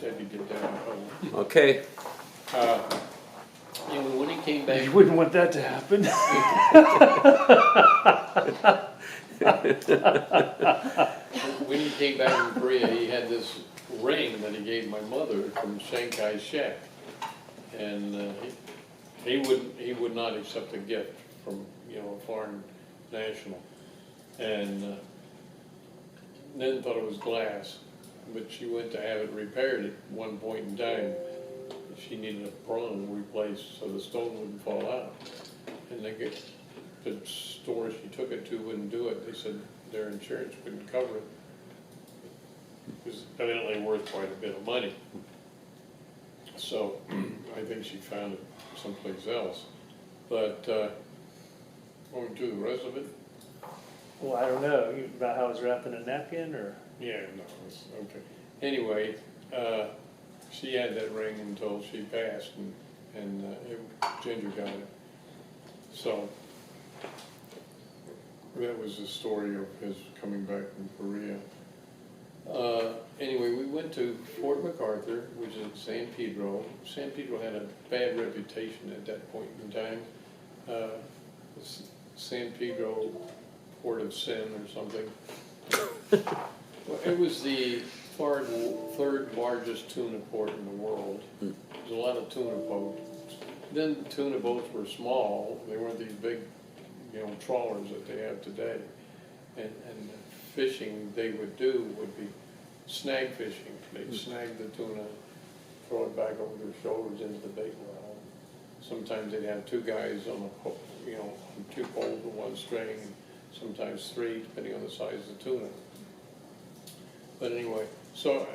Debbie get down. Okay. Anyway, when he came back, You wouldn't want that to happen. when he came back from Korea, he had this ring that he gave my mother from Chiang Kai-shek. And he would not accept a gift from, a foreign national. And then thought it was glass, but she went to have it repaired at one point in time. She needed a prong replaced so the stone wouldn't fall out. And the store she took it to wouldn't do it. They said their insurance couldn't cover it. It was evidently worth quite a bit of money. So I think she found it someplace else. But want to do the rest of it? Well, I don't know, about how it's wrapped in a napkin, or? Yeah, no, it's okay. Anyway, she had that ring until she passed, and Ginger got it. So that was the story of his coming back from Korea. Anyway, we went to Fort MacArthur, which is in San Pedro. San Pedro had a bad reputation at that point in time. San Pedro, Port of Sin or something. Well, it was the third largest tuna port in the world. There's a lot of tuna boats. Then the tuna boats were small. They weren't these big, trawlers that they have today. And the fishing they would do would be snag fishing. They'd snag the tuna, throw it back over their shoulders into the bait well. Sometimes they'd have two guys on a hook, on two poles with one string, sometimes three, depending on the size of the tuna. But anyway, so,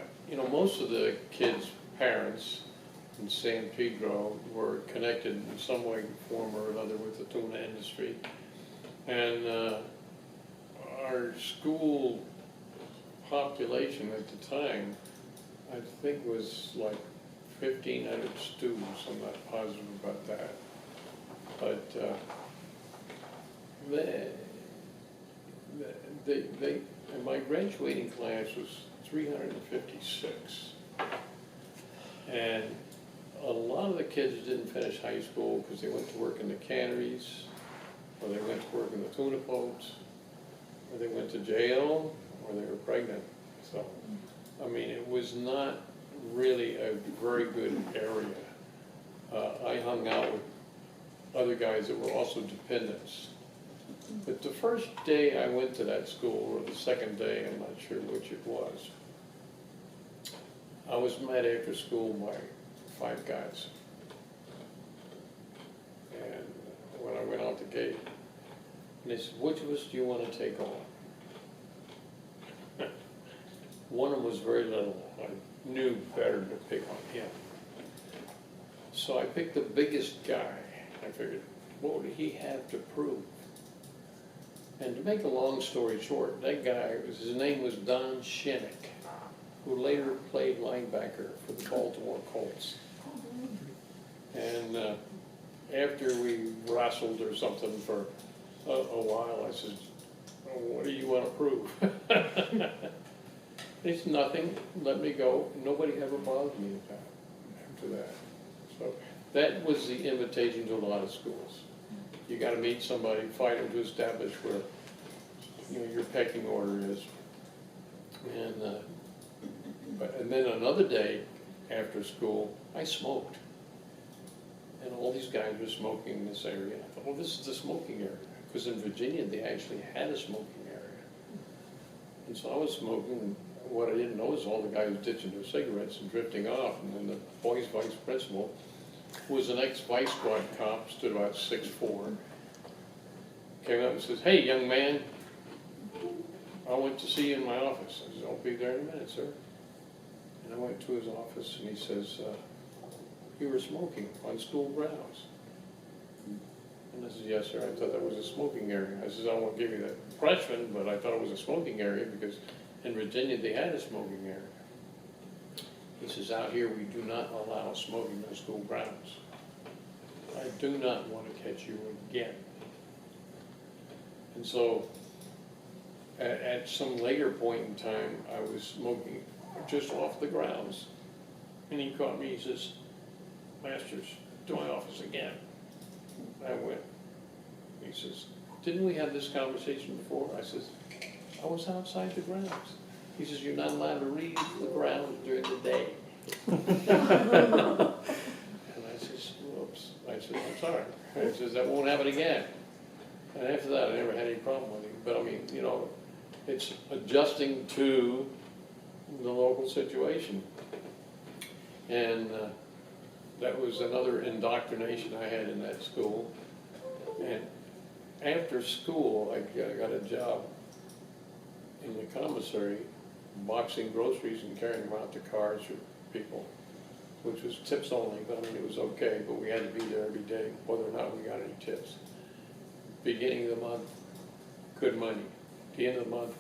most of the kids' parents in San Pedro were connected in some way, form or another with the tuna industry. And our school population at the time, I think was like 1,500 students. I'm not positive about that. But and my graduating class was 356. And a lot of the kids didn't finish high school because they went to work in the canneries, or they went to work in the tuna boats, or they went to jail, or they were pregnant. So, it was not really a very good area. I hung out with other guys that were also dependents. But the first day I went to that school, or the second day, I'm not sure which it was, I was met after school by 5 guys. And when I went out the gate, and they said, which of us do you want to take on? One of them was very little. I knew better to pick on him. So I picked the biggest guy. I figured, what would he have to prove? And to make a long story short, that guy, his name was Don Shinnick, who later played linebacker for the Baltimore Colts. And after we wrestled or something for a while, I said, oh, what do you want to prove? It's nothing, let me go. Nobody ever bothered me after that. So that was the invitation to a lot of schools. You got to meet somebody, fight them to establish where your pecking order is. And then another day after school, I smoked. And all these guys were smoking in this area. I thought, well, this is the smoking area. Because in Virginia, they actually had a smoking area. And so I was smoking, and what I didn't know is all the guys ditching their cigarettes and drifting off. And then the boys' vice principal, who was an ex-vice squad cop, stood about 6'4", came up and says, hey, young man, I went to see you in my office. I said, I'll be there in a minute, sir. And I went to his office, and he says, you were smoking on school grounds. And I said, yes, sir, I thought that was a smoking area. I said, I won't give you that impression, but I thought it was a smoking area because in Virginia they had a smoking area. He says, out here we do not allow smoking on school grounds. I do not want to catch you again. And so at some later point in time, I was smoking just off the grounds. And he caught me, he says, Masters, to my office again. I went, he says, didn't we have this conversation before? I says, I was outside the grounds. He says, you're not allowed to leave the grounds during the day. And I says, whoops. I said, I'm sorry. I says, that won't happen again. And after that, I never had any problem with him. But I mean, you know, it's adjusting to the local situation. And that was another indoctrination I had in that school. And after school, I got a job in the commissary, boxing groceries and carrying them out to cars for people, which was tips only, but I mean, it was okay, but we had to be there every day, whether or not we got any tips. Beginning of the month, good money. The end of the month,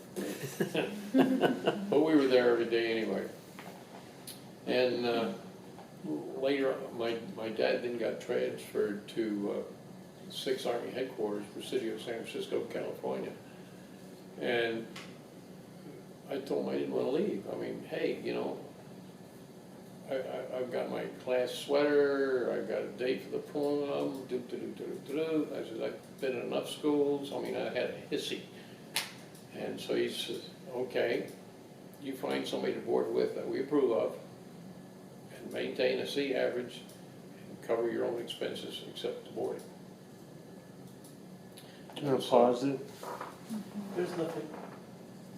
but we were there every day anyway. And later, my dad then got transferred to 6th Army Headquarters, Presidio, San Francisco, California. And I told him I didn't want to leave. I mean, hey, you know, I've got my class sweater, I've got a date for the prom, I said, I've been in enough schools, I mean, I had a hissy. And so he says, okay, you find somebody to board with that we approve of, and maintain a C average, and cover your own expenses except the boarding. I'm gonna pause it. There's nothing,